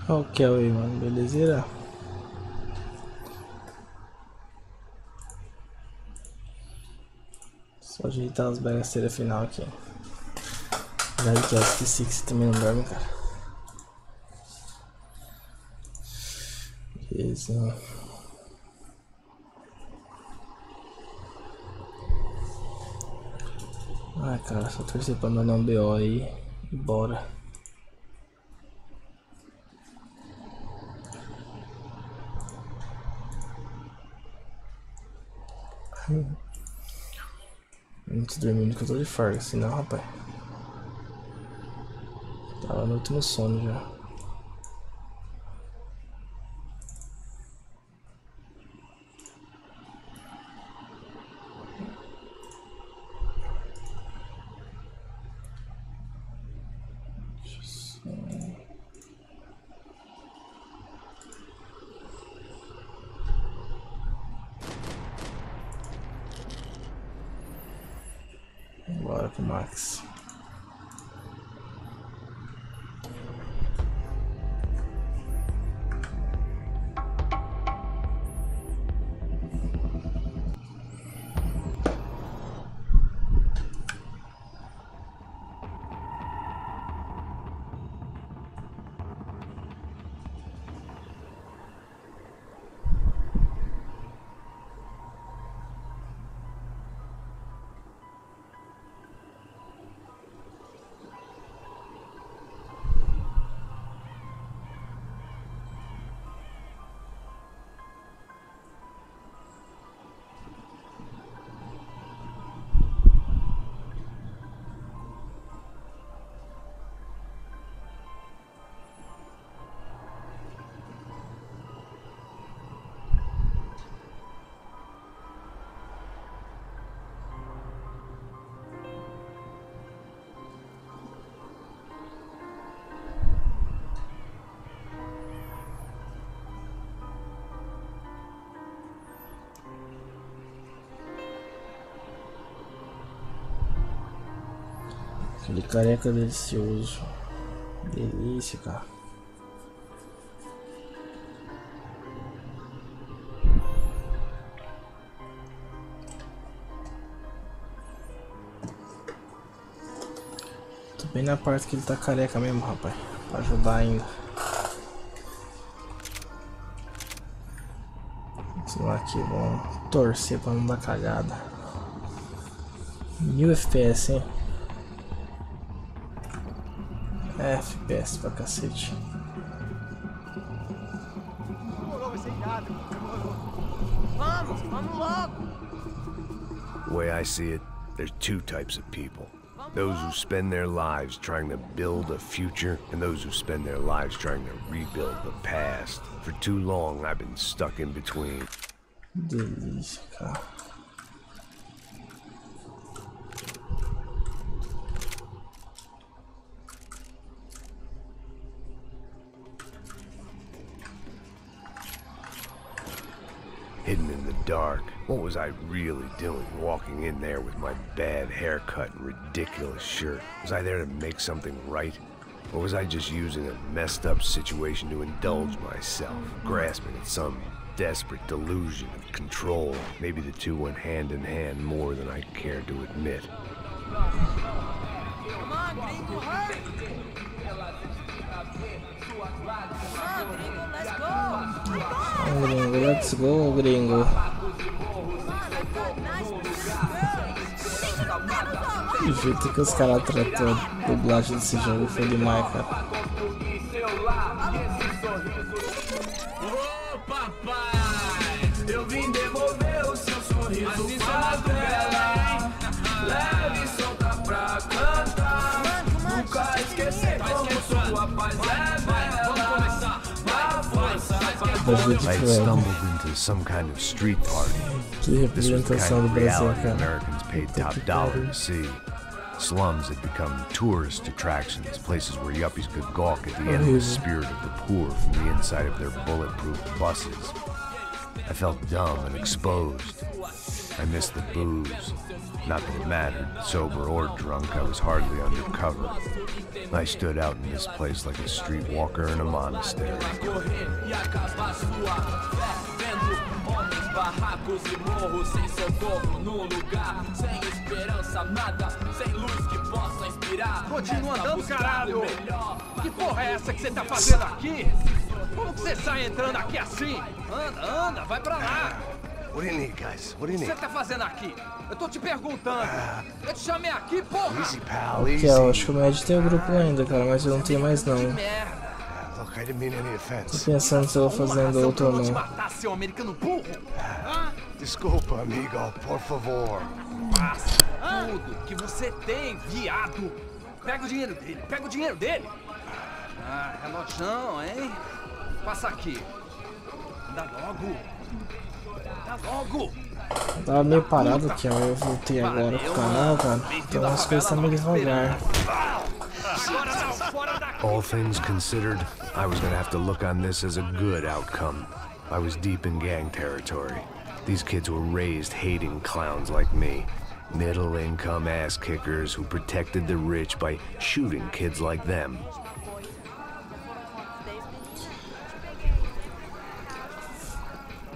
Ok, aí, mano, beleza? Só ajeitar as bagaceiras final aqui. Já que esqueci que você também não dorme, cara. Beleza. Ai, cara, só torcer pra mandar um BO aí e bora. Não tô dormindo que eu tô de farga, senão, rapaz. Tava no último sono já. Bora pro Max. Aquele careca delicioso. Delícia, cara. Tô bem na parte que ele tá careca mesmo, rapaz. Pra ajudar ainda. Continuar aqui, vamos torcer pra não dar cagada. 1000 FPS, hein? FPS pra cacete. The way I see it, there's two types of people. Those who spend their lives trying to build a future, and those who spend their lives trying to rebuild the past. For too long, I've been stuck in between. Delícia, cara. Hidden in the dark. What was I really doing walking in there with my bad haircut and ridiculous shirt? Was I there to make something right? Or was I just using a messed up situation to indulge myself, grasping at some desperate delusion of control? Maybe the two went hand in hand more than I cared to admit. Come on, gringo, hurry! Come on, gringo, let's go! Gringo, let's go, gringo. O jeito que os caras tratam a dublagem desse jogo foi demais, cara. Ô papai, eu vim devolver o seu sorriso pra tela. Leve e solta pra cantar. Nunca esquecer como sua paz é bela. Na força, I had stumbled into some kind of street party. Que This was the representação kind do of Brasil, reality cara. Americans paid top dollar to see. Slums had become tourist attractions, places where yuppies could gawk at the endless spirit of the poor from the inside of their bulletproof buses. I felt dumb and exposed. I missed the booze. Not that it mattered, sober or drunk, I was hardly undercover. I stood out in this place like a streetwalker in a monastery. Continua andando, caralho! Que porra é essa que você tá fazendo aqui? Como que você sai entrando aqui assim? Anda, vai pra lá! What do you need, guys? What do you O que need? você tá fazendo aqui? Eu tô te perguntando. Eu te chamei aqui, porra! Easy, pal, Ok, easy. eu acho que o Mad tem o grupo ainda, cara, mas eu não tenho mais não. Que merda! Look, I didn't mean any Tô offense. pensando se eu vou Uma fazendo razão outro pra ou eu não te não. matar, seu americano burro! Hã? Desculpa, amigo, por favor. Passa tudo que você tem, viado! Pega o dinheiro dele, pega o dinheiro dele! Ah, relojão, hein? Passa aqui. Dá logo! Dá logo! Eu tava meio parado aqui, ó, eu voltei agora pro canal, cara. Então as coisas estão meio devagar. Agora não, fora daqui! All things considered, I was gonna have to look on this as a good outcome. I was deep in gang territory. These kids were raised hating clowns like me. Middle-income ass-kickers who protected the rich by shooting kids like them.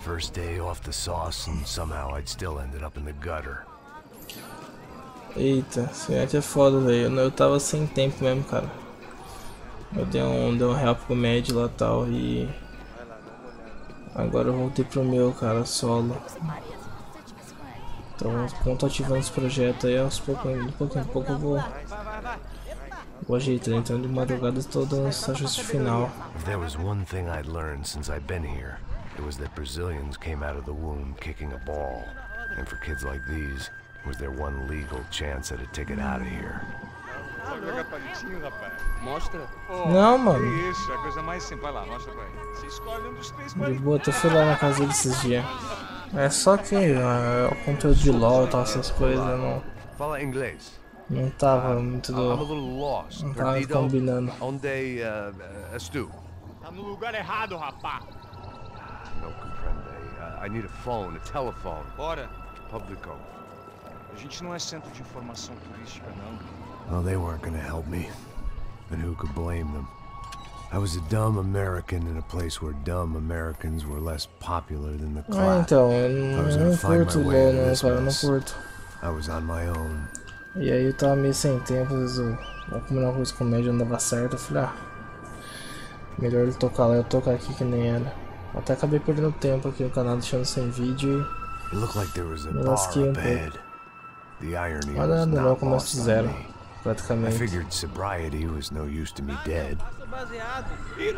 First day off the sauce, and somehow I'd still ended up in the gutter. Eita, esse Mad é foda, velho. Eu tava sem tempo mesmo, cara. Eu dei um help pro Mad lá e tal e... Agora eu voltei pro meu, cara, solo. Então, quando tô ativando esse projeto aí, aos pouquinho, de pouquinho em pouco eu vou ajeitando. Então de madrugada tô dando esse ajuste final. If there was one thing I'd learned since I've been here, it was that Brazilians came out of the womb kicking a ball. And for kids like these, it was their one legal chance at a ticket out of here. Joga palitinho, rapaz. Mostra. Não, mano. Que isso, é a coisa mais simples. Vai lá, mostra pra ele. Você escolhe um dos três De palitinhos. boa, eu fui lá na casa dele esses dias. É só que o conteúdo de LOL e tal, essas coisas Fala inglês. não tava muito I'm a do... little lost. Não tava Perdido. combinando. Onde estou? Tá no lugar errado, rapá. Não compreende. I need a phone, a telephone. Bora. Publico. A gente não é centro de informação turística, não. Well, they weren't gonna help me. And who could blame them? I was a dumb American in a place where dumb Americans were less popular than the Ah, class. então, eu não curto o LOL não, cara, eu não curto. I was on my own. E aí eu tava meio sem tempo, às vezes eu combinar uma coisa com o médio não dava certo, eu falei, melhor ele tocar lá, eu tocar aqui que nem era. Até acabei perdendo tempo aqui no canal, deixando sem vídeo It looked like there was a Me bar lasquei up pouco. ahead. The irony Mas was nada, não, not começo lost do on zero, me. I praticamente. figured sobriety was no use to me dead.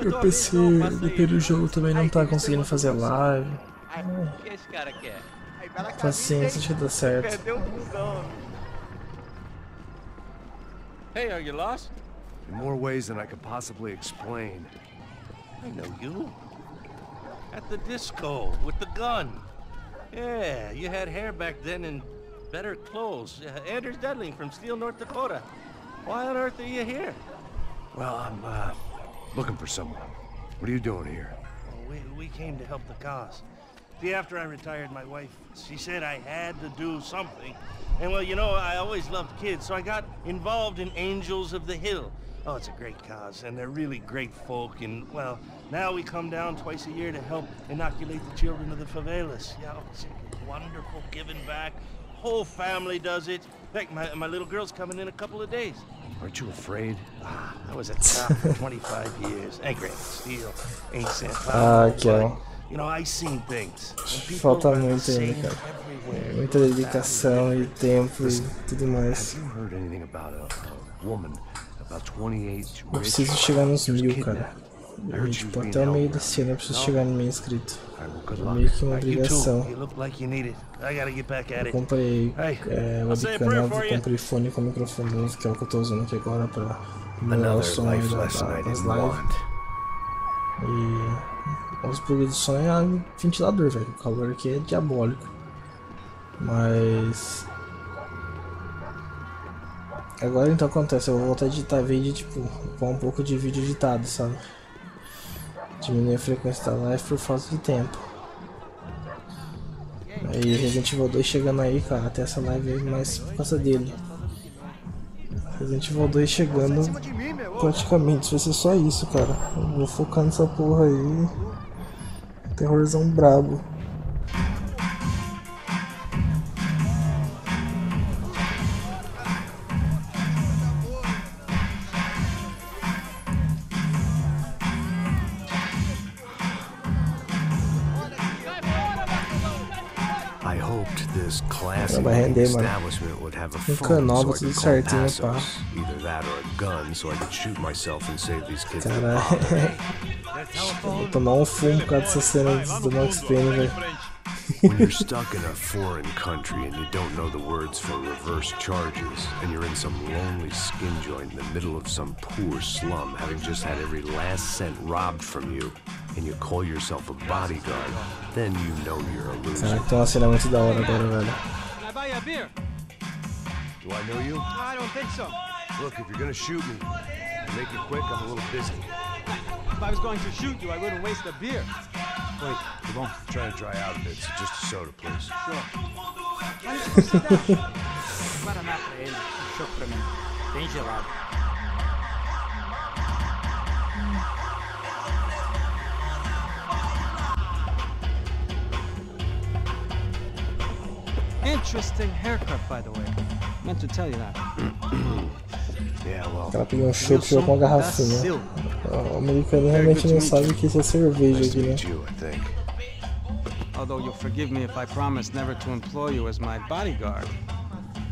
Eu pensei, depende do jogo também não tá conseguindo fazer live. O que esse cara quer? Paciência, acho que dá certo. Hey, are you lost? In more ways than I could possibly explain. I know you. At the disco with the gun. Yeah, you had hair back then and better clothes. Anders Dudling from Steele, North Dakota. Why on earth are you here? Well, I'm looking for someone. What are you doing here? Well, we came to help the cause. See, after I retired, my wife, she said I had to do something. And well, you know, I always loved kids, so I got involved in Angels of the Hill. Oh, it's a great cause, and they're really great folk, and well, now we come down twice a year to help inoculate the children of the favelas. Yeah, oh, it's wonderful giving back. Whole family does it. In fact, my little girl's coming in a couple of days. Aren't you afraid? I was a cop for 25 years. Ain't Grand Steel, ain't San Ah, Paulo, aqui ó. but, you know, I seen things. And people Falta are the muito same ainda, cara. everywhere. Muita dedicação e tempo e tudo mais. Have you heard anything about a woman about 28 Eu rich? preciso chegar nos 1000, cara. kidnapped. I E, heard tipo, you being até o meio held desse ano eu preciso chegar no meio inscrito. All right, well, good É luck. meio que uma You too. obrigação. You look like you need it. I gotta get back at Eu it. comprei Hey, I'll say a webcam prayer nova, for you. comprei fone com microfone novo, que é o que eu tô usando aqui agora pra melhorar o Another som aí life lesson I das didn't lives. want. E os plugs de som é ventilador, velho. O calor aqui é diabólico. Mas agora então acontece, eu vou voltar a editar vídeo, tipo, com um pouco de vídeo editado, sabe? Diminuir a frequência da live por falta de tempo. Aí Aí Resident Evil 2 chegando aí, cara, até essa live aí, mais por causa dele. Resident Evil 2 chegando praticamente, vai ser só isso, cara. Eu vou focar nessa porra aí. Terrorzão brabo. Vai render, mano. 5 novos, tudo certinho, pá. Caralho. Vou tomar um fumo por causa dessa cena do Max Payne, velho. When you're stuck in a foreign country and you don't know the words for reverse charges, and you're in some lonely skin joint in the middle of some poor slum, having just had every last cent robbed from you, and you call yourself a bodyguard, then you know you're a loser. Caraca, tem uma cena muito da hora agora, velho. Buy you a beer. Do I know you? I don't think so. Look, if you're gonna shoot me, make it quick, I'm a little busy. If I was going to shoot you, I wouldn't waste a beer. Wait, come on. I'm trying to dry out a bit, so just a soda, please. Sure. Why don't you sit down? Guaraná pra ele, choco pra mim. Bem gelado. Interesting haircut, by the way. Meant to tell you that. Yeah, well. Ela pegou um chopp com uma garrafinha. O americano realmente não sabe que isso é cerveja aqui, né? Although you'll forgive me if I promise never to employ you as my bodyguard.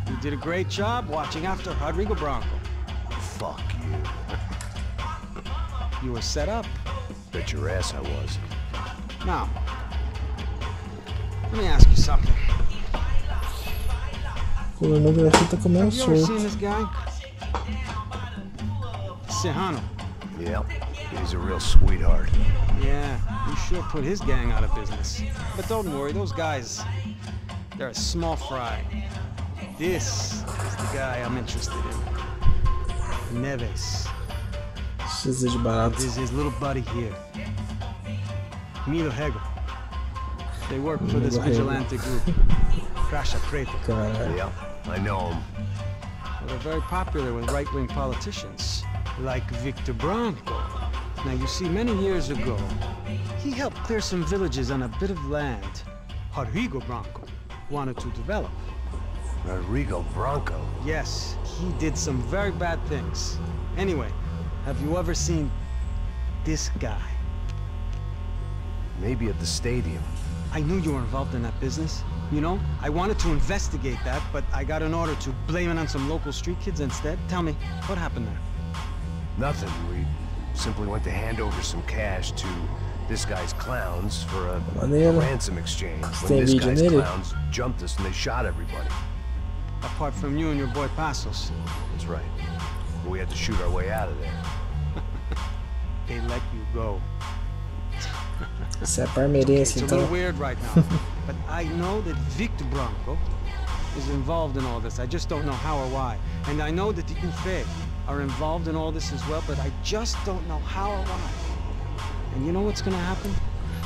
You did a great job watching after Rodrigo Branco. Fuck you. You were set up. Bet your ass I was. Now, let me ask you something. O pornografia tá comendo Have you ever seen solto. this guy? Serrano. Yep, he's a real sweetheart. Yeah, you sure put his gang out of business. But don't worry, those guys, they're a small fry. This is the guy I'm interested in. Neves. X de barato. This is his little buddy here. Milo Hegel. They work for this vigilante group. Treta. Caralho. Yep, I know him. Well, they're very popular with right-wing politicians, like Victor Branco. Now, you see, many years ago, he helped clear some villages on a bit of land Rodrigo Branco wanted to develop. Rodrigo Branco? Yes, he did some very bad things. Anyway, have you ever seen this guy? Maybe at the stadium. I knew you were involved in that business. You know, I wanted to investigate that, but I got an order to blame it on some local street kids instead. Tell me, what happened there? Nothing. We simply went to hand over some cash to this guy's clowns for a ransom exchange. When this guy's clowns jumped us and they shot everybody. Apart from you and your boy Passos. That's right. But we had to shoot our way out of there. They let you go. Isso é parmeirense, It's a então. little weird right now, but I know that Victor Branco is involved in all this. I just don't know how or why. And I know that the UFE are involved in all this as well, but I just don't know how or why. And you know what's gonna happen?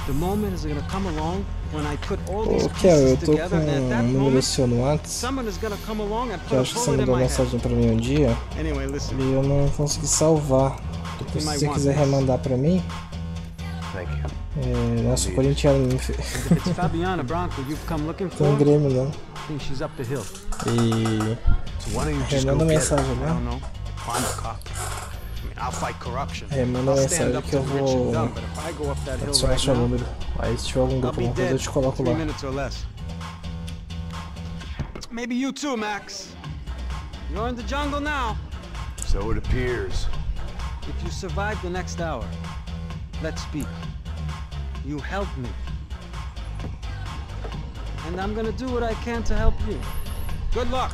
The moment is gonna come along when I put all these pieces together, and at that moment, someone is gonna come along and put a bullet in my head. Mensagem pra mim um dia. Anyway, listen. E eu não consegui salvar. Depois, se você quiser remandar pra mim. Thank you. Nossa, o corintiano me fez. It's Fabiana Branco you've come looking for. Tem Grêmio, não. I think she's up the hill. E remanda mensagem, I don't né? know. I'm a cop. I mean, I'll fight corruption. Remanda I'll stand mensagem up que to eu the rich and vou dumb, but if I go up that hill adicionar right seu now, número. Aí se tiver algum I'll grupo, be alguma coisa, eu dead te coloco 3 lá. minutes or less. Maybe you too, Max. You're in the jungle now. So it appears. If you survive the next hour, let's speak. You helped me. And I'm gonna do what I can to help you. Good luck.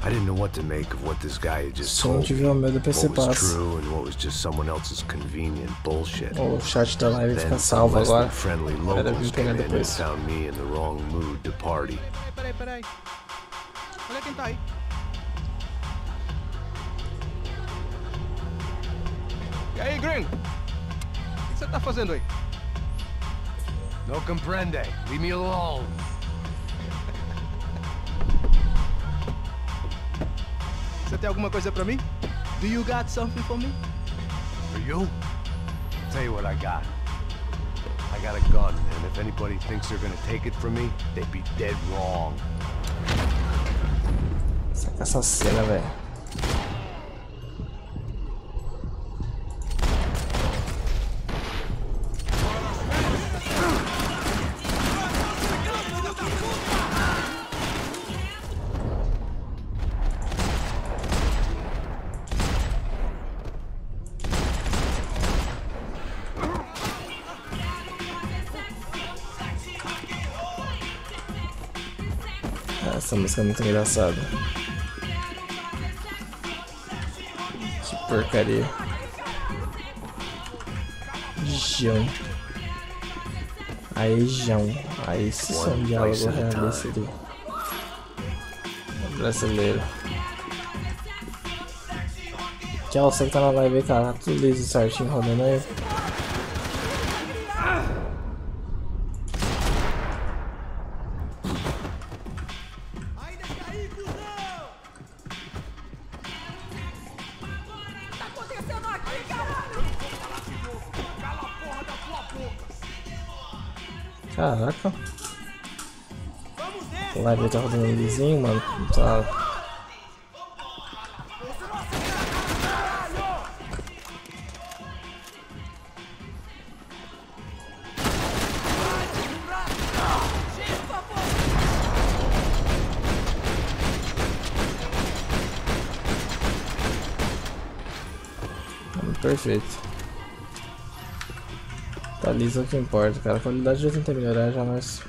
I didn't know what to make of what this guy had just Som told de me. ver o meu do PC What was passa. true and what was just someone else's convenient bullshit. O chat da live Then fica salvo some less than agora. friendly Vai dar locals vir pegar came in and depois. found me in the wrong mood to party. Peraí. Olha quem tá aí. E aí, gringo? O que você tá fazendo aí? No comprende. Leave me alone. tem alguma coisa pra mim? Do you got something for me? For you? I'll tell you what I got. I got a gun, and if anybody thinks they're gonna take it from me, they'd be dead wrong. Saca essa cena, velho. Essa música é muito engraçada. Que porcaria. Jão. Aí, Jão. Aí, esse é um diálogo realista ali. Brasileiro. Tchau, você que tá na live aí, cara. Tudo liso, certinho, rodando aí. Caraca. O live tá rodando lisinho, mano. Tá. Perfeito. Tá liso, é o que importa, cara. A qualidade já tenta melhorar já, mas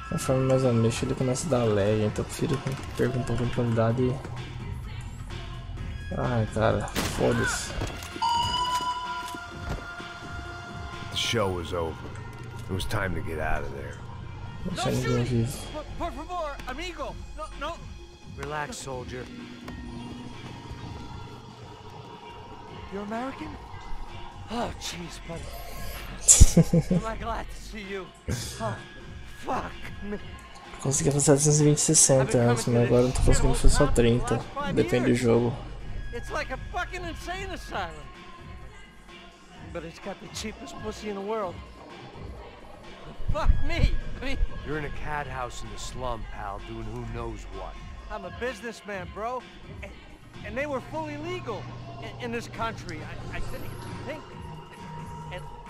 conforme mais eu mexo ele começa a dar lag, então eu prefiro que perca um pouco de qualidade e... Ai, cara, foda-se. The show was over. It was time to get out of there. Deixa ninguém vivo. Por favor, amigo. No. Relax, soldier. You're American? Oh, jeez, buddy. I'm glad to see you. Oh, fuck me. Consegui fazer 720-60 antes, mas agora não tô conseguindo fazer só 30. Depende do jogo. It's like a fucking insane asylum. But it's got the cheapest pussy in the world. Fuck me. I mean, You're in a cat house in the slum, pal, doing who knows what. I'm a businessman, bro. And they were fully legal in this country. I think.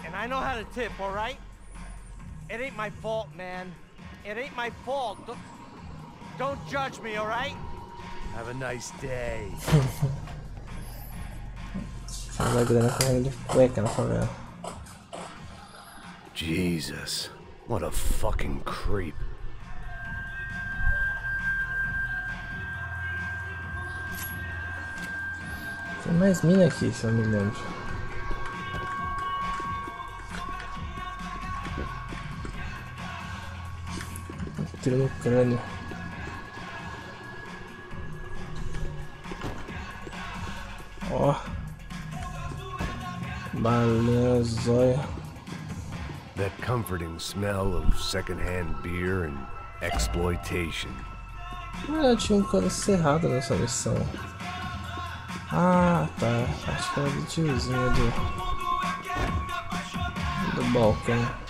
And I know how to tip, all right? It ain't my fault, man. It ain't my fault. Don't judge me, all right? Have a nice day. Fala grana correndo de cueca na favela. Jesus, what a fucking creep. Tem mais mina aqui, se eu me lembro. Tiro no crânio. Ó. Balinha zóia. That comforting smell of secondhand beer and exploitation. Ah, tinha um cano cerrado nessa missão. Ah, tá. Acho que era do tiozinho do balcão.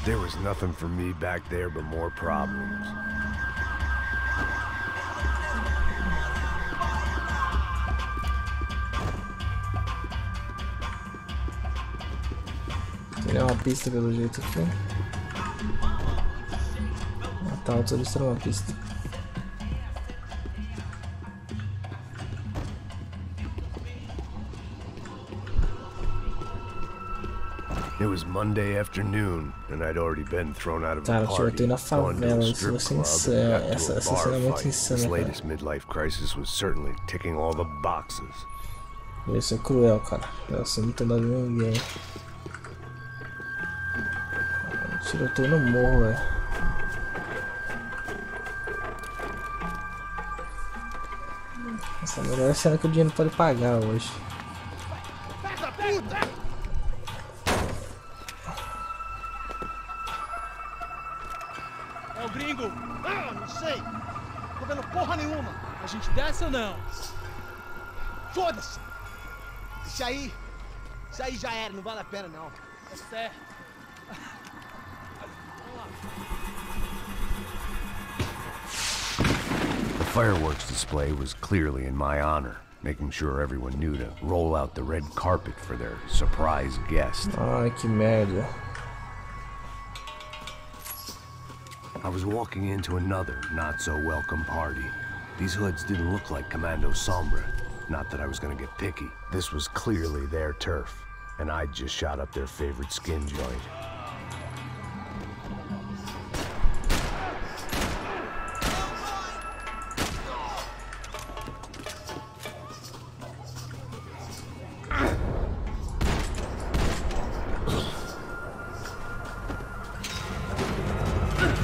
There was nothing for me back there but more problems. Tem uma pista pelo jeito aqui. Ah, tá, o turista era uma pista. It was Monday afternoon, and I'd already been thrown out of Cara, a party, tirotei na gone to favela, a isso vai strip ser club, insano. and got to a Essa bar cena é muito fight. This insana, cara. latest midlife crisis was certainly ticking all the boxes. Isso é cruel, cara. Você não tem dado ninguém. Tirotei no morro, velho. Essa é a melhor cena que o dinheiro pode pagar hoje. É o gringo! Ah, não sei! Tô vendo porra nenhuma! A gente desce ou não? Foda-se! Isso aí já era, não vale a pena não. É certo. The fireworks display was clearly in my honor, making sure everyone knew to roll out the red carpet for their surprise guest. Ai, que merda. I was walking into another not-so-welcome party. These hoods didn't look like Commando Sombra. Not that I was gonna get picky. This was clearly their turf, and I'd just shot up their favorite skin joint.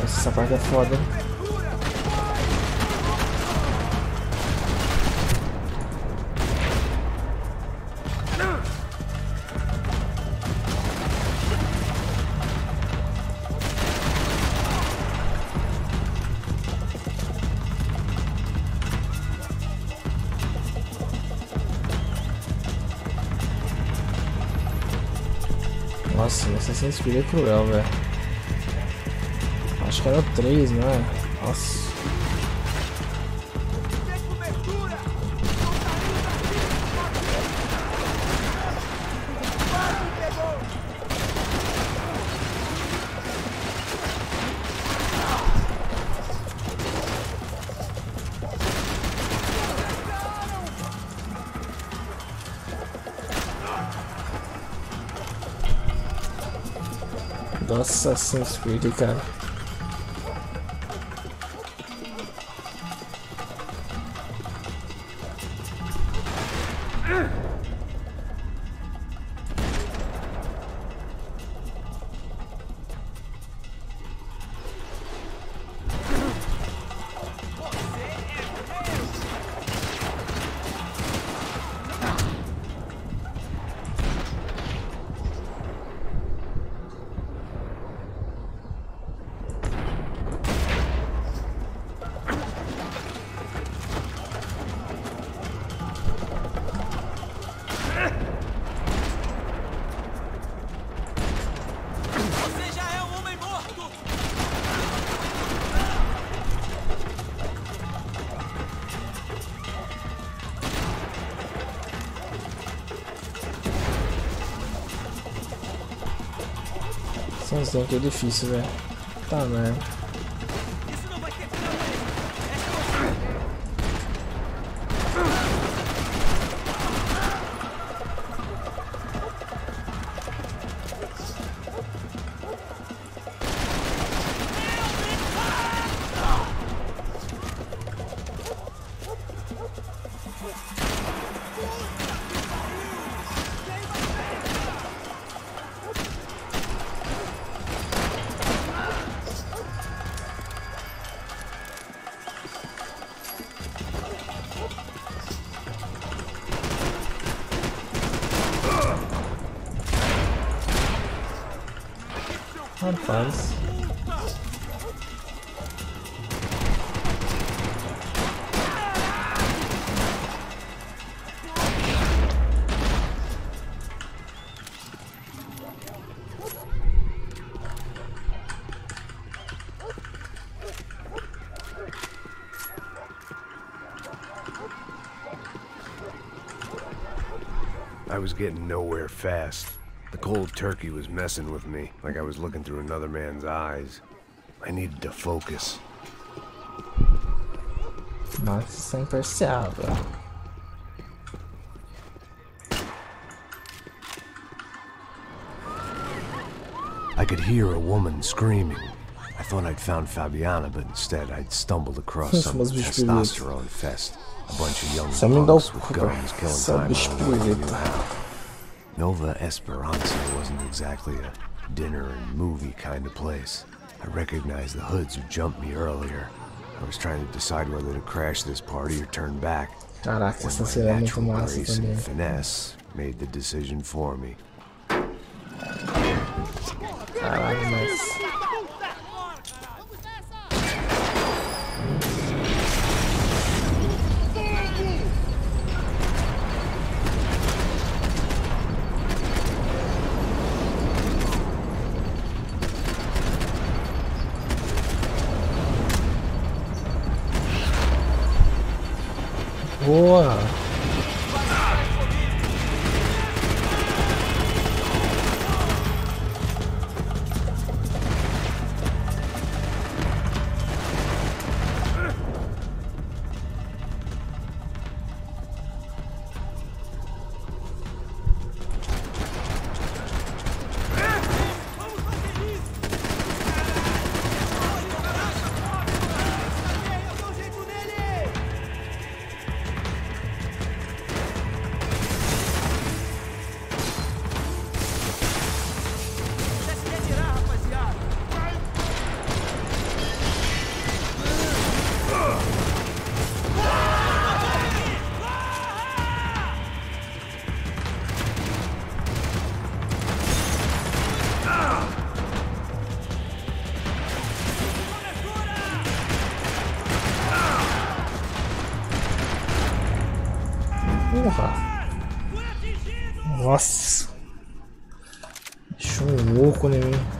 Essa parte é foda, hein? Nossa, Assassin's Creed é cruel, velho. Acho que era o 3, não é? Nossa. Nossa, Assassin's Creed, cara. Esse aqui é difícil, velho. Tá merda. Rapaz. I was getting nowhere fast. The cold turkey was messing with me, like I was looking through another man's eyes. I needed to focus. Nossa, isso é imparcial, velho. I could hear a woman screaming. I thought I'd found Fabiana, but instead I'd stumbled across some testosterone fest. A bunch of young punks with guns killing time all over the Nova Esperanza wasn't exactly a dinner and movie kind of place. I recognized the hoods who jumped me earlier. I was trying to decide whether to crash this party or turn back. Caraca, when essa my cena é muito natural massa grace and também. finesse made the decision for me. Caralho, mas... Boa! Nossa, deixou um oco em mim.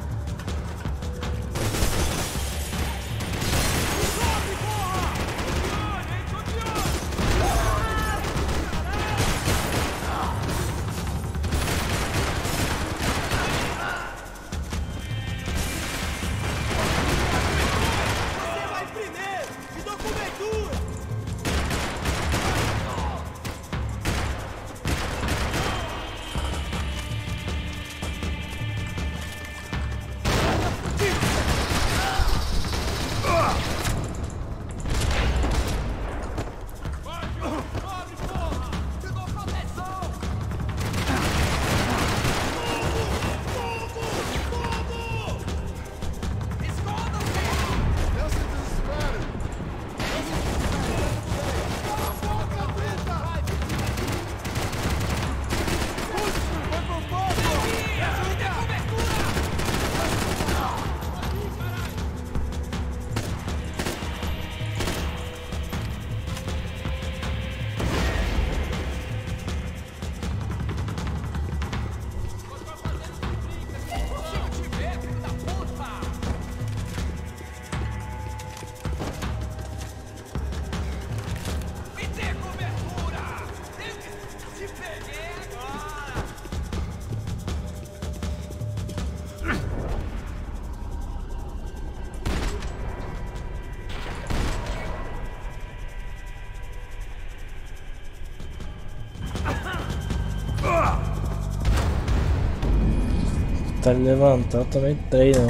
Tá ele levantar, eu também treino.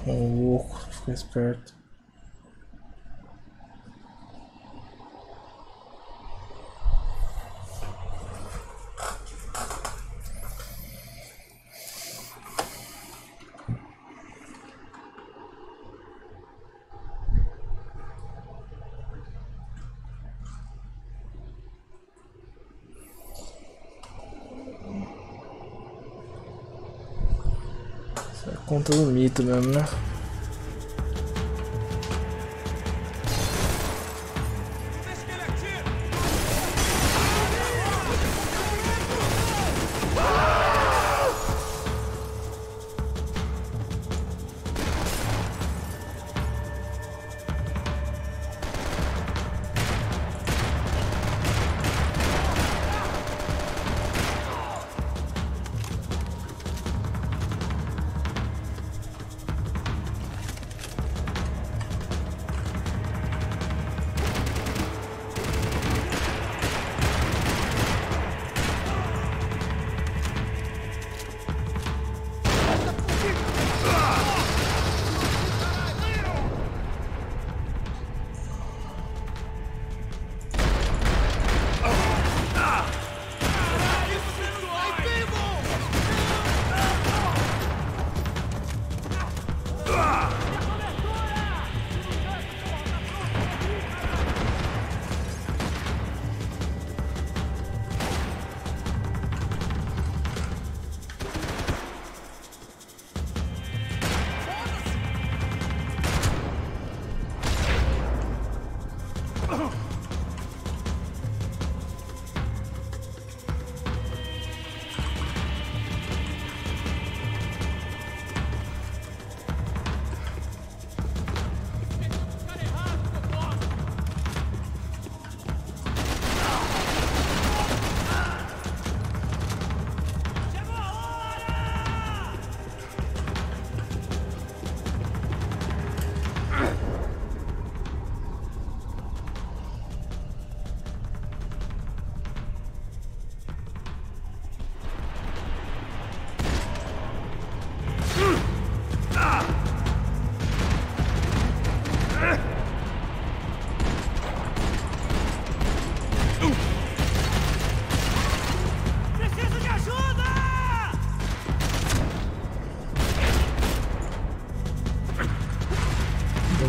Um louco, fica esperto. Conta do mito mesmo, né?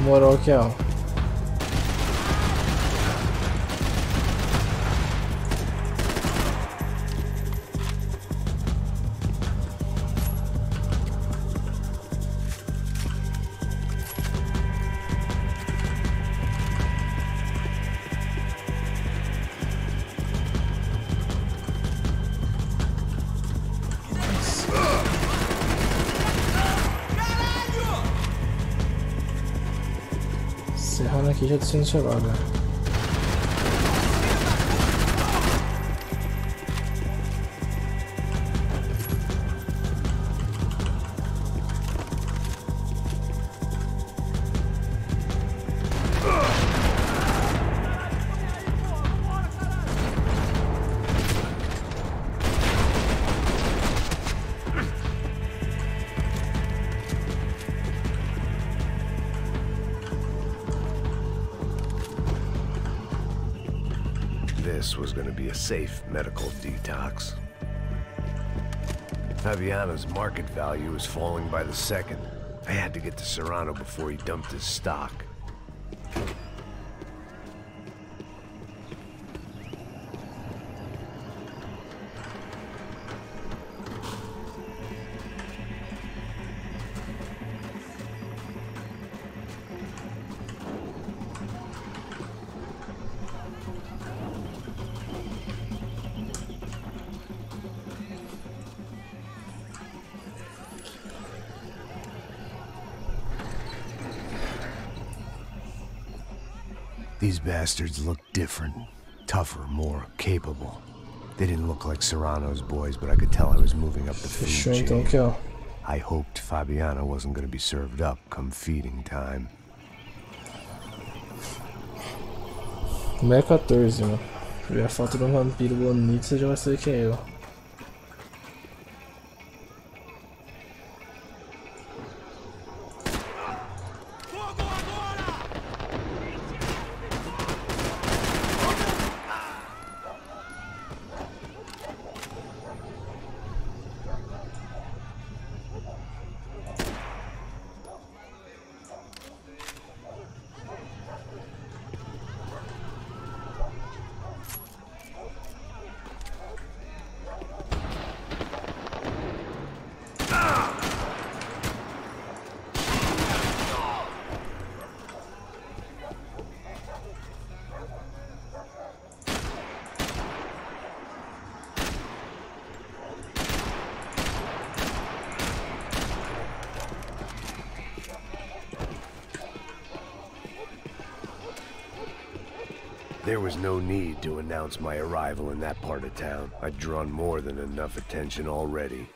Demorou aqui, ó. Serrando aqui já tô sendo chegado, né? This was going to be a safe medical detox. Fabiano's market value is falling by the second. I had to get to Serrano before he dumped his stock. These bastards look different, tougher, more capable. They didn't look like Serrano's boys, but I could tell I was moving up the food chain. I hoped Fabiano wasn't going to be served up come feeding time. 14, mano. Se tiver foto de um vampiro bonito, você já vai saber quem é eu. There was no need to announce my arrival in that part of town. I'd drawn more than enough attention already.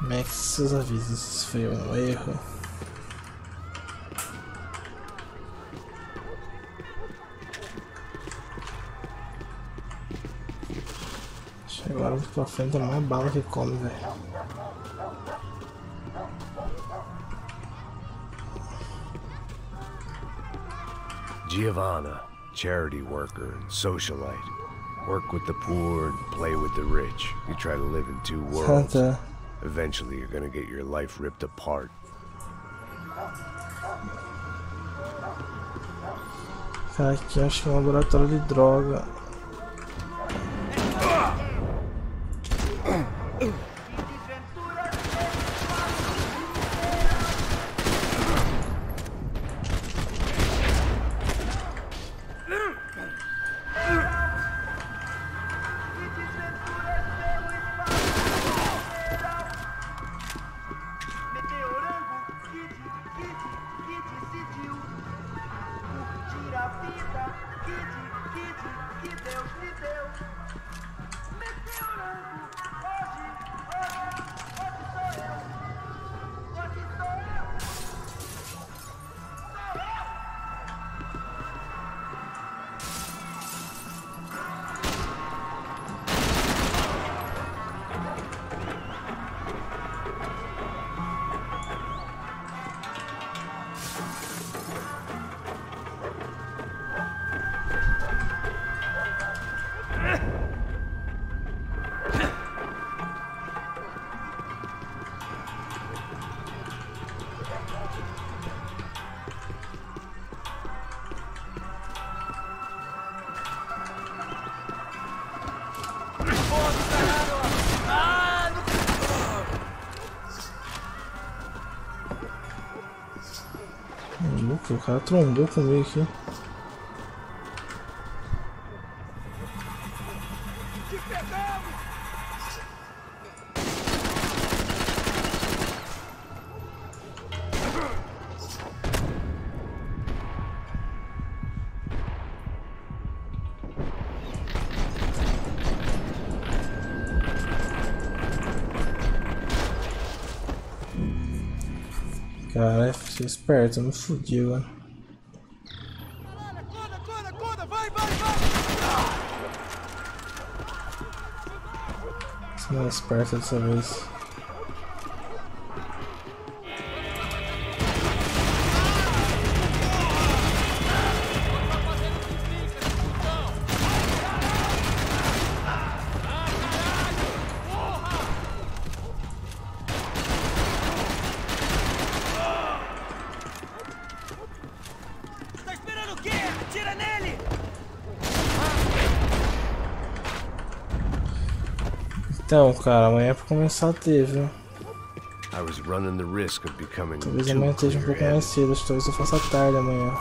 Max, seus avisos, isso foi um erro. Agora pra frente é mais bala que come, velho. Giovanna, charity worker and socialite. Work with the poor and play with the rich. You try to live in two worlds. Eventually you're gonna get your life ripped apart. Cara, aqui acho que é um laboratório de droga. O cara trombou comigo aqui. Cara, fiquei esperto, eu me fudi agora. Você não é esperto dessa vez. Então, cara, amanhã é pra começar a ter, viu? Talvez amanhã esteja um pouco mais cedo, acho que talvez eu faça tarde amanhã.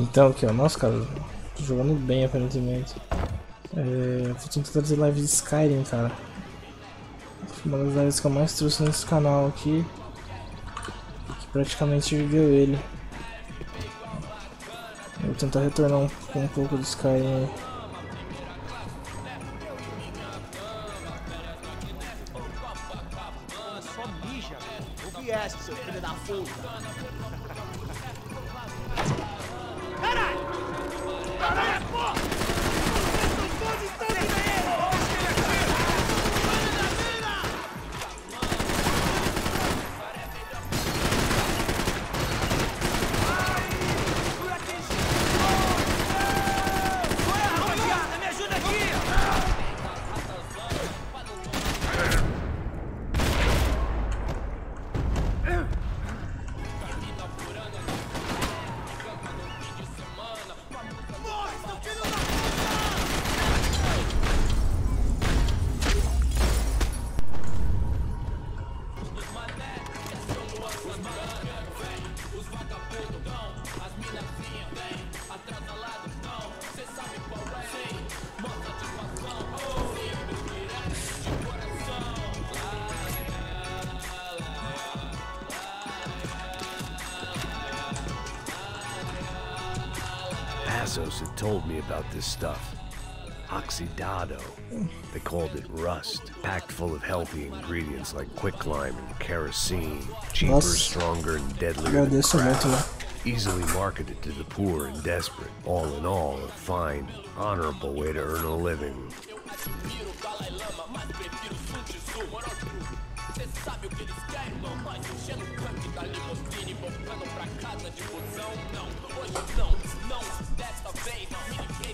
Então aqui ó, nossa cara, tô jogando bem aparentemente. Vou tentar trazer live de Skyrim, cara. Uma das lives que eu mais trouxe nesse canal aqui, que praticamente viveu ele. Eu vou tentar retornar um pouco do Skyrim. Só mija, o que é, seu filho da puta? Caralho! Caralho, porra! Assos had told me about this stuff. Oxidado. They called it rust. Packed full of healthy ingredients like quicklime and kerosene. Cheaper, stronger, and deadlier than crack. Easily marketed to the poor and desperate. All in all, a fine, honorable way to earn a living.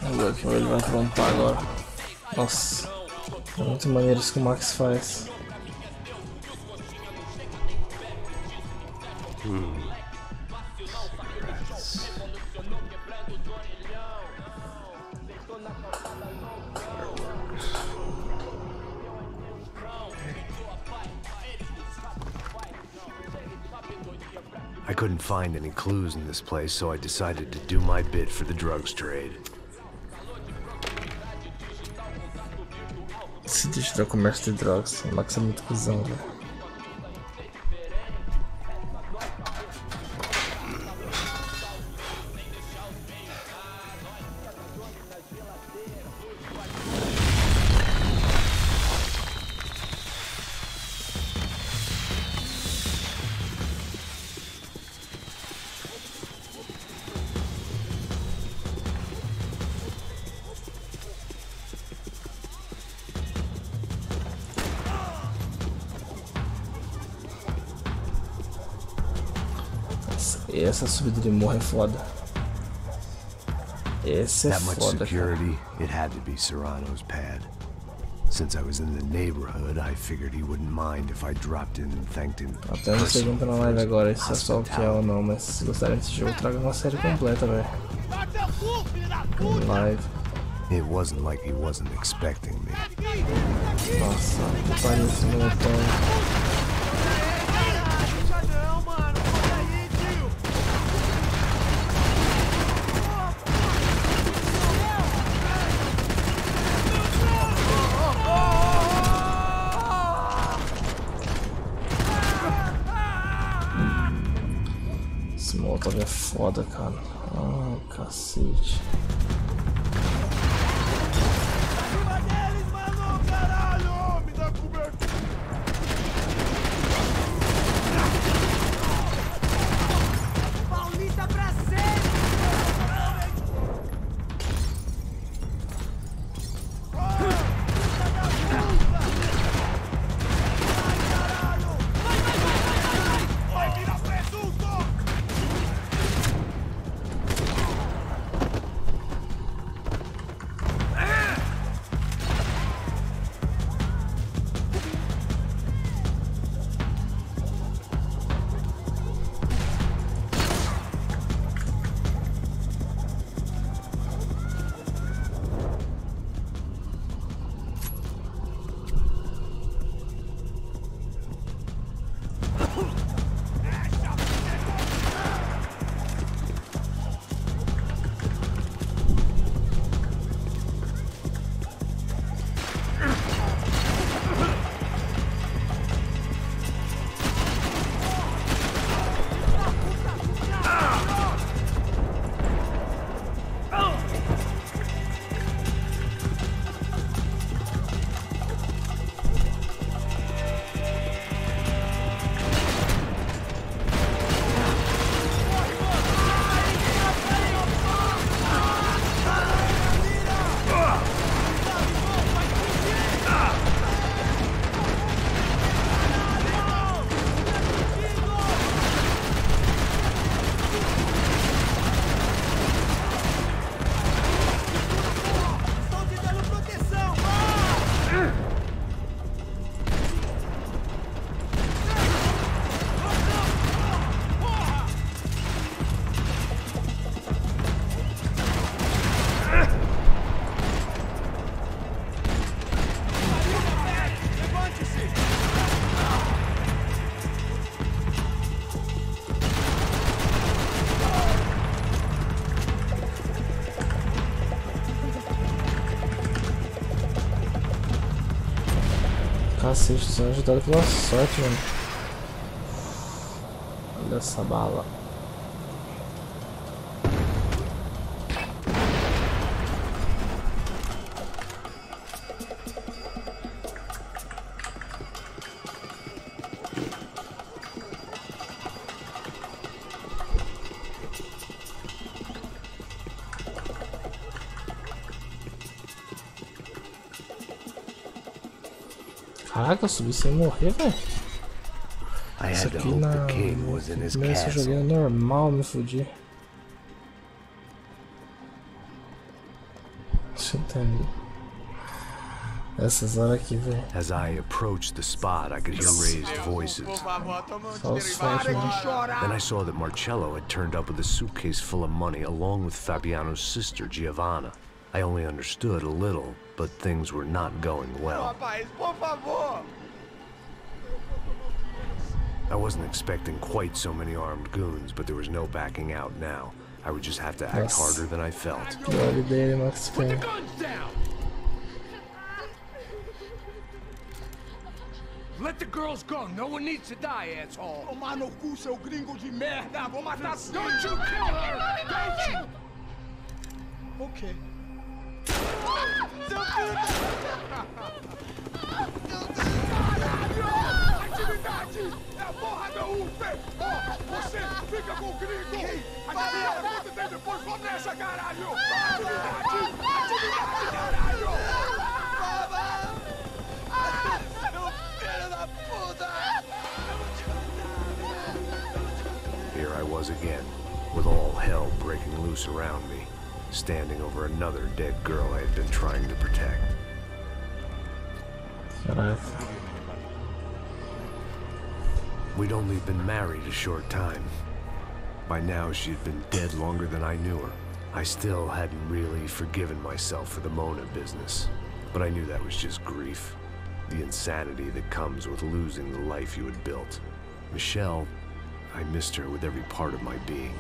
Vamos ver o que ele vai aprontar agora. Nossa, é muito maneiro isso que o Max faz. I couldn't find any clues in this place, so I decided to do my bit for the drugs trade. Esse bicho do comércio de drogas, o Max é muito cuzão, velho. Essa subida de morro é foda. Esse é that much foda, security, cara. it had to be Serrano's pad. Since I was in the neighborhood, I figured he wouldn't mind if I dropped in and thanked him. Até não sei quem tá na live agora, se é só o que é ou não, mas se gostarem desse jogo, traga uma série completa, velho. Live. It wasn't like he wasn't expecting me. Nossa, que pariu esse moletom. Esse molotov é foda, cara. Ah, cacete. Cacete, são ajudados pela sorte, mano. Olha essa bala. Caraca, eu subi sem morrer, velho. Isso aqui na começo eu joguei normal, me fudi. Deixa eu entender. Essas horas aqui, velho. As I approached the spot, I could hear raised voices. Then I saw that Marcello had turned up with a suitcase full of money along with Fabiano's sister, Giovanna. I only understood a little, but things were not going well. I wasn't expecting quite so many armed goons, but there was no backing out now. I would just have to act harder than I felt. Put the guns down! Let the girls go. No one needs to die, asshole. Tomar no cu, seu gringo de merda. Vou matar sim. Don't you kill her! Don't you? Okay. Atividade! É a porra da UFE! Você fica com o gringo! Adivinha quanto tem depois? Vamos nessa, caralho! Atividade! Atividade, caralho! Seu filho da puta! Here I was again, with all hell breaking loose around me, standing over another dead girl I had been trying to protect. We'd only been married a short time. By now, she had been dead longer than I knew her. I still hadn't really forgiven myself for the Mona business, but I knew that was just grief. The insanity that comes with losing the life you had built. Michelle, I missed her with every part of my being.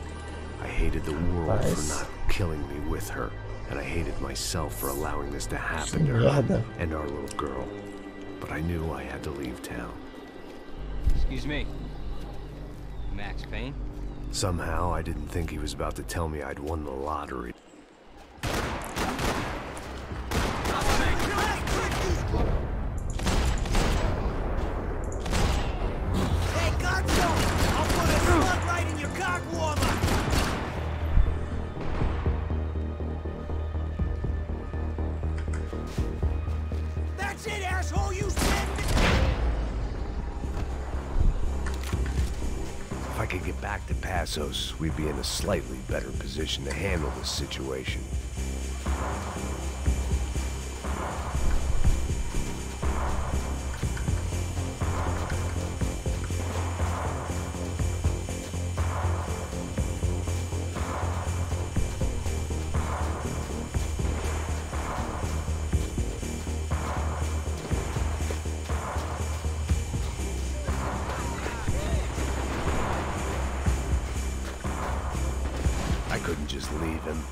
I hated the world for not killing me with her, and I hated myself for allowing this to happen to her and our little girl. But I knew I had to leave town. Excuse me. Max Payne? Somehow, I didn't think he was about to tell me I'd won the lottery. Hey, Gonzo! I'll put a slug right in your cock warmer! That's it, asshole! You said... If I could get back to Passos, we'd be in a slightly better position to handle this situation. I couldn't just leave him.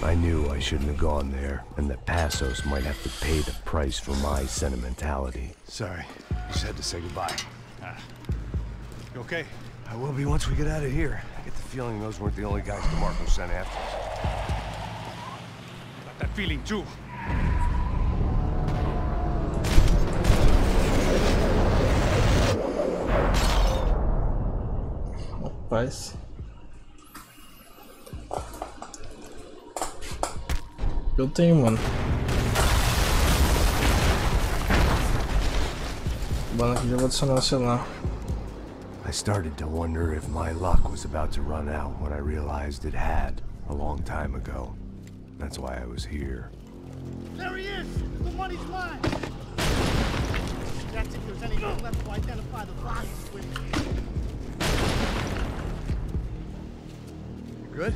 I knew I shouldn't have gone there, and that Passos might have to pay the price for my sentimentality. Sorry, just had to say goodbye. You okay? I will be once we get out of here. I get the feeling those weren't the only guys DeMarco sent after us. Got that feeling too. Rapaz. Eu tenho, mano. Bom, aqui já vou adicionar o celular. I started to wonder if my luck was about to run out when I realized it had a long time ago. That's why I was here. There he is! The money's mine! That's if there's anything left to identify the bodies with. You good?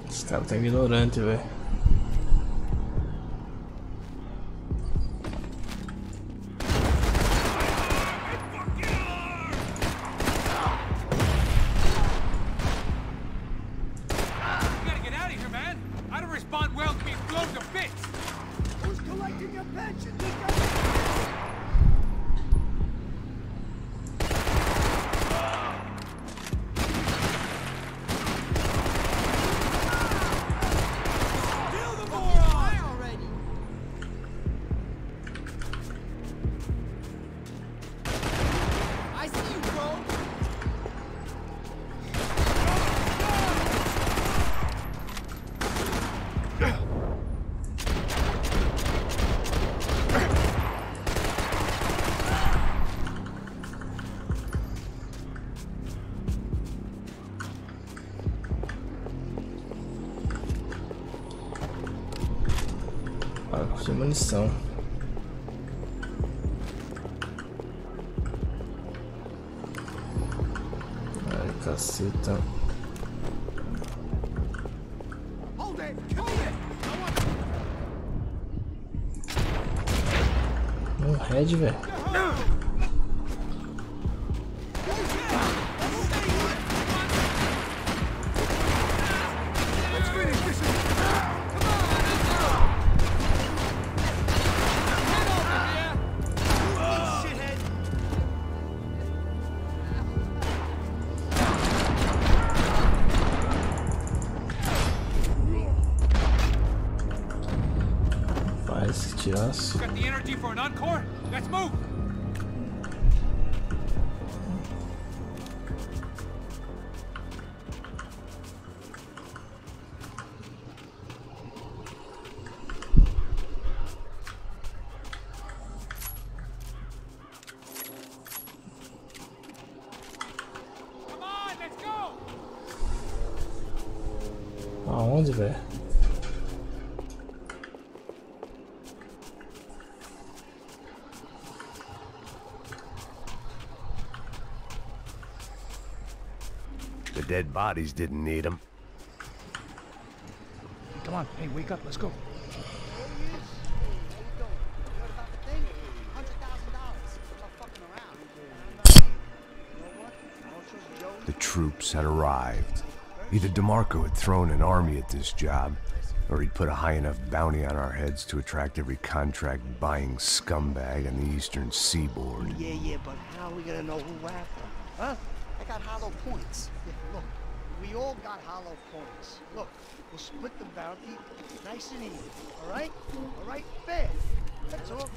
Esse cara tá ignorante, velho. De munição. Ai, caceta. Red, velho. Got the energy for an encore? Let's move! Come on, let's go! Aonde, velho? The dead bodies didn't need them. Come on, hey, wake up, let's go. The troops had arrived. Either DeMarco had thrown an army at this job, or he'd put a high enough bounty on our heads to attract every contract-buying scumbag on the eastern seaboard. Yeah, but how are we gonna know who whacked them? Huh? I got hollow points. Yeah, look, we all got hollow points. Look, we'll split the bounty nice and easy, all right? All right? Fair. That's all.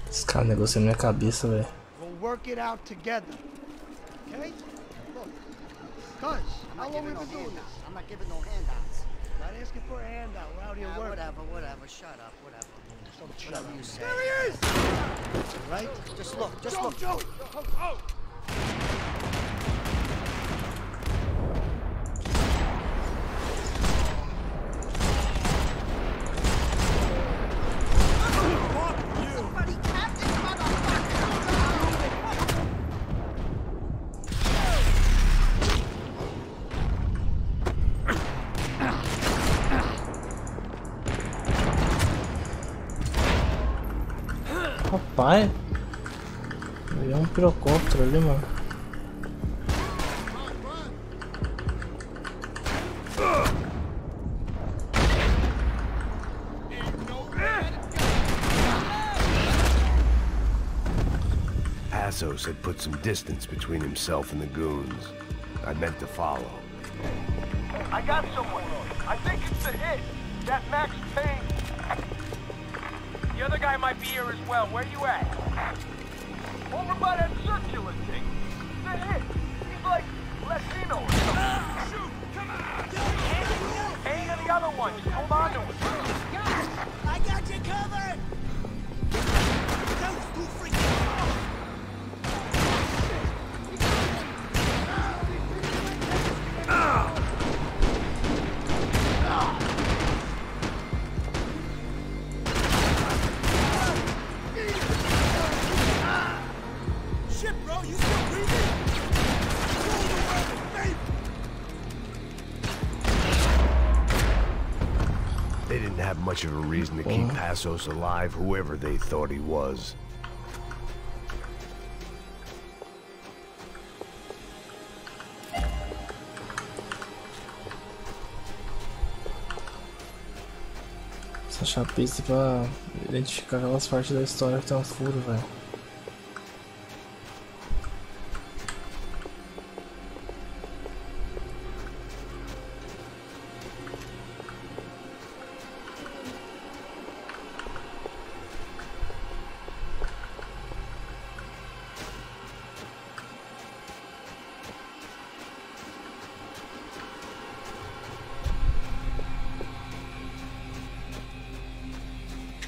Esse cara negociando minha cabeça, velho. We'll work it out together. Okay? Look, cuz, how long we been doing this? I'm not giving no handouts. Not asking for a handout. We're out here working. Whatever. Shut up. Whatever. Whatever you say. There he is! All right? Just look. Joe. Oh. Rapaz, é um pirocóptero ali, mano. Passos had put some distance between himself and the goons. I meant to follow. I got someone. I think it's the hit. That Max Payne. The other guy might be here as well. Where you at? Over by that circular thing. That's it. He's like Latino or something. Shoot! Come on! Payne and the other one. Just hold on to it. I got you covered! That was too freaking Shit, bro, you still breathing? They didn't have much of a reason to keep Passos alive, whoever they thought he was. Essa chapista pra identificar aquelas partes da história que tem um furo, velho.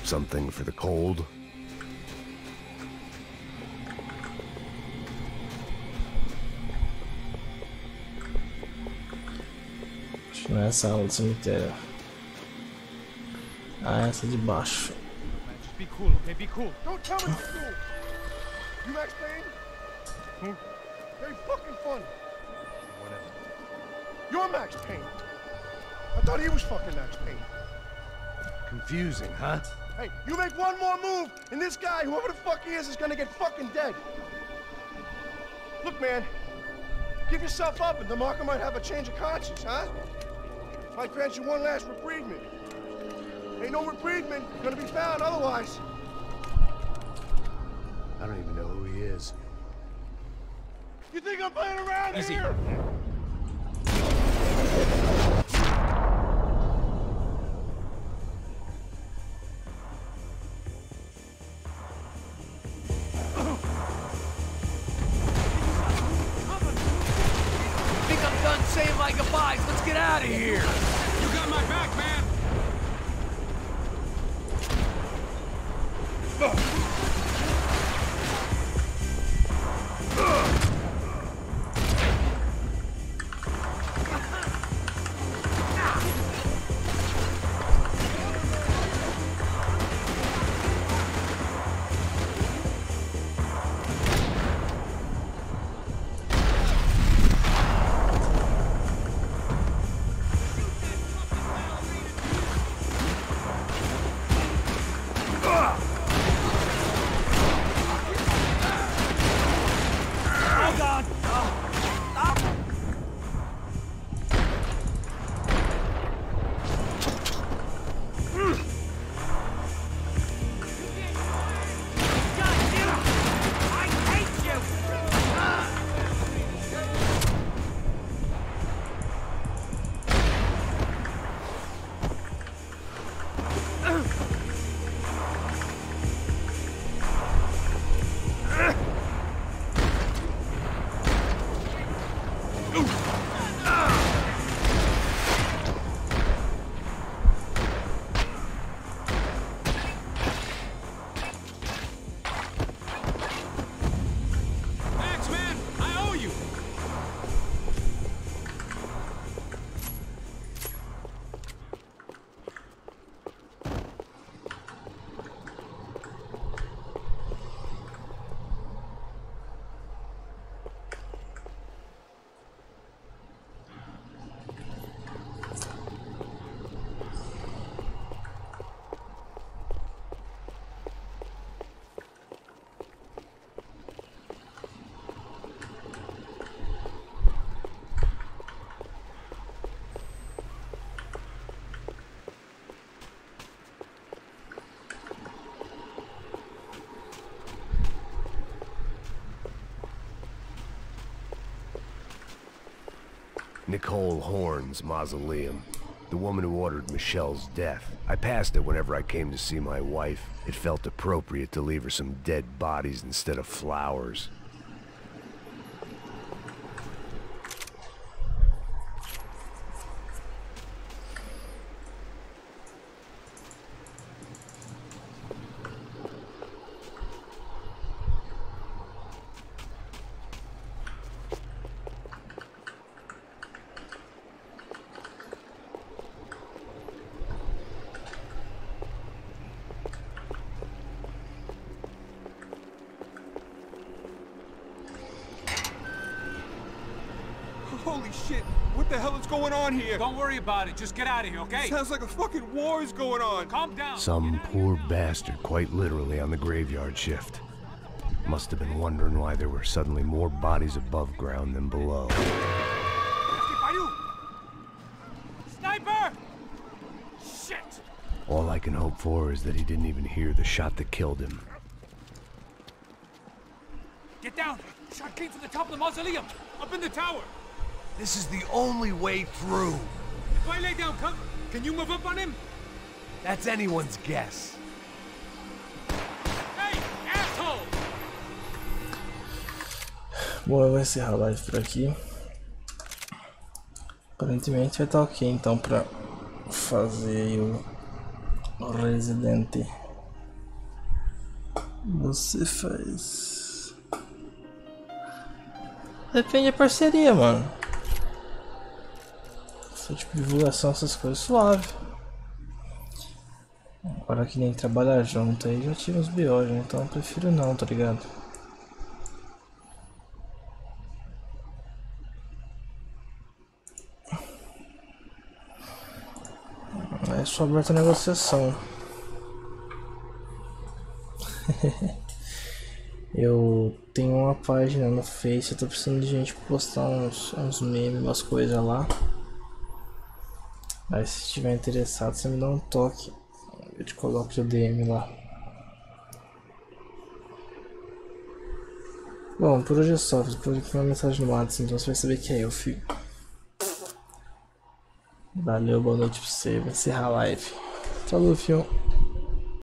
Something for the cold. Acho que não é essa aula do cemitério. Ah, essa de baixo. Just be cool, okay? Be cool. Don't tell me you're cool. You Max Payne? Who? Very fucking funny. Whatever. You're Max Payne. I thought he was fucking Max Payne. Confusing, huh? Hey, you make one more move, and this guy, whoever the fuck he is gonna get fucking dead. Look, man, give yourself up, and the marker might have a change of conscience, huh? Might grant you one last reprievement. Ain't no reprievement gonna be found otherwise. I don't even know who he is. You think I'm playing around here? Saying my goodbyes. Let's get out of here. You got my back, man. Nicole Horn's mausoleum. The woman who ordered Michelle's death. I passed it whenever I came to see my wife. It felt appropriate to leave her some dead bodies instead of flowers. Holy shit! What the hell is going on here? Don't worry about it. Just get out of here, okay? Sounds like a fucking war is going on. Calm down. Some poor bastard, quite literally, on the graveyard shift. Must have been wondering why there were suddenly more bodies above ground than below. Sniper! Shit! All I can hope for is that he didn't even hear the shot that killed him. Get down! Shot came from the top of the mausoleum! Up in the tower! This is the only way through. If I lay down, can you move up on him? That's anyone's guess. Hey, asshole! Bom, eu vou encerrar a live por aqui. Aparentemente vai estar ok então pra fazer aí o Residente. Você faz. Depende da parceria, mano. Se tipo divulgação, essas coisas suave. Agora que nem trabalhar junto aí já tira uns BO, né? Então eu prefiro não, tá ligado? É só aberta a negociação. Eu tenho uma página no Face, eu tô precisando de gente pra postar uns memes, umas coisas lá. Aí se estiver interessado, você me dá um toque. Eu te coloco o DM lá. Bom, por hoje é só. Depois eu uma mensagem no WhatsApp, então você vai saber que é eu, filho. Valeu, boa noite pra você. Vou encerrar a live. Falou, filho.